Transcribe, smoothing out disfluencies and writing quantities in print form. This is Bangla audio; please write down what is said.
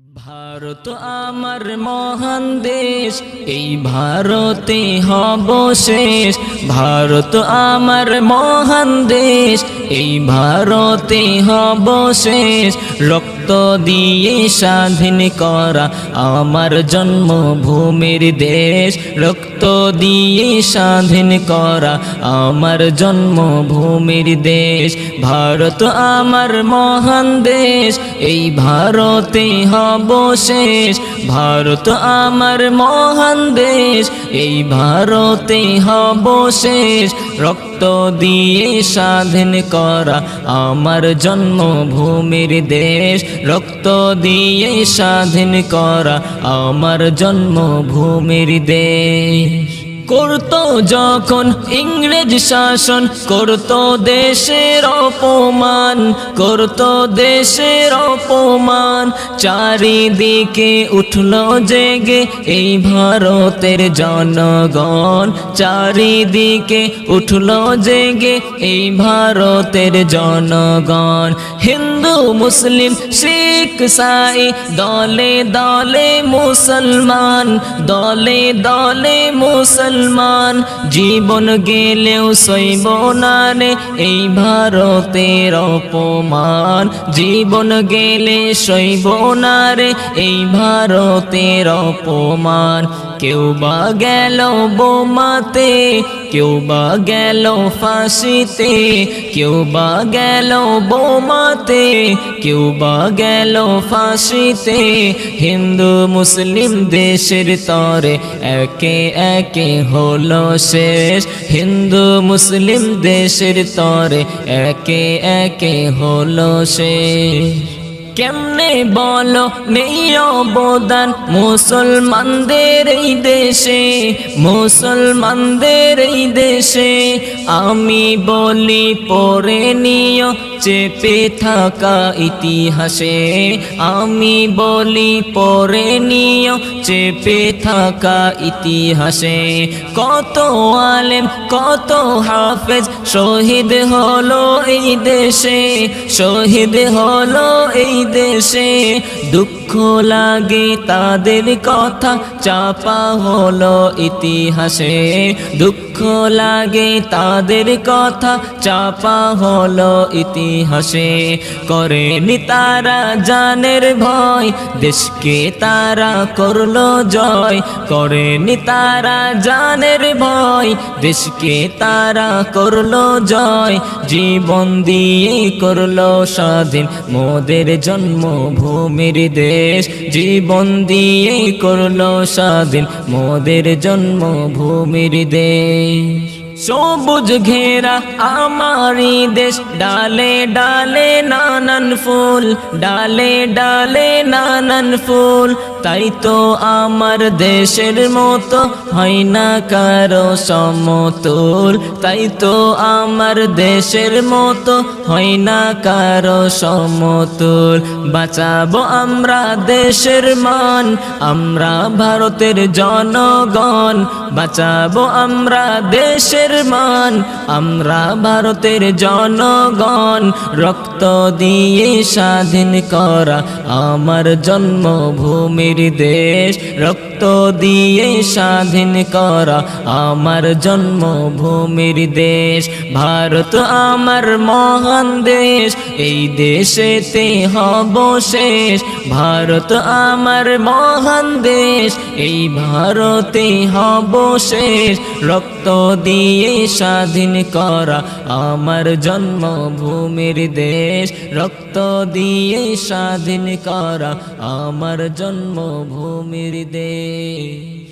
ভারত আমার মহান দেশ, এই ভারতে হব শেষ। ভারত আমার মহান দেশ, এই ভারতে হব শেষ। রক্ত দিয়ে স্বাধীন করা আমার জন্মভূমির দেশ, রক্ত দিয়ে স্বাধীন করা আমার জন্মভূমির দেশ। ভারত আমার মহান দেশ, এই ভারতে হব শেষ। ভারত আমার মহান দেশ, এই ভারতে হব শেষ। রক্ত দিয়ে স্বাধীন করা আমার জন্মভূমির দেশ, রক্ত দিয়ে স্বাধীন করা আমার জন্মভূমির দেশ। করতো যখন ইংরেজ শাসন, করতো দেশের অপমান, করতো দেশের অপমান। চারিদিকে উঠলো জেগে এই ভারতের জনগণ, চারিদিকে উঠলো জেগে এই ভারতের জনগণ। হিন্দু মুসলিম শিখ ইসাই দলে দলে মুসলমান, দলে দলে মুসলমান। জীবন গেলেও সইব না রে এই ভারতের অপমান, জীবন গেলে সইব না রে এই ভারতের অপমান। কেউ বা গেল বোমাতে, কেউ বা গেল ফাঁসিতে, কেউ বা গেল বোমাতে, কেউ বা গেল ফাঁসিতে। হিন্দু মুসলিম দেশের তরে একে একে হলো শেষ, হিন্দু মুসলিম দেশের তরে একে একে হলো শেষ। কেমনে বলো নেই অবদান মুসলমানদের এই দেশে, মুসলমানদের এই দেশে। আমি বলি পড়ে নিও চেপে থাকা ইতিহাসে, আমি বলি পড়ে নিও চেপে থাকা ইতিহাসে। কত আলেম কত হাফেজ শহীদ হলো এই দেশে, শহীদ হলো এই দেশে। দুঃখ লাগে তাদের কথা চাপা হলো ইতিহাসে, দুঃখ লাগে তাদের কথা চাপা হলো ইতিহাসে। করেনি তারা জানের ভয়, দেশকে তারা করলো জয়। করেনি তারা জানের ভয়, দেশকে তারা করলো জয়। জীবন দিয়ে করলো স্বাধীন মোদের জন্মভূমির দেশ, জীবন দিয়ে করলো স্বাধীন মোদের জন্মভূমির দেশ। সবুজ ঘেরা আমারি দেশ, ডালে ডালে নানান ফুল, ডালে ডালে নানান ফুল। তাই তো আমার দেশের মতো হয় না কারো সমতুল, তাই তো আমার দেশের মতো হয় না কারো সমতুল। বাঁচাবো আমরা দেশের মান, আমরা ভারতের জনগণ। বাঁচাবো আমরা দেশের মান, আমরা ভারতের জনগণ। রক্ত দিয়ে স্বাধীন করা আমার জন্মভূমির দেশ, রক্ত দিয়ে স্বাধীন করা আমার জন্মভূমির দেশ। ভারত আমার মহান দেশ, এই দেশেতে হব শেষ। ভারত আমার মহান দেশ, এই ভারতে হব শেষ। রক্ত দিয়ে স্বাধীন করা আমার জন্মভূমির দেশ, রক্ত দিয়ে স্বাধীন করা আমার জন্মভূমির দেশ।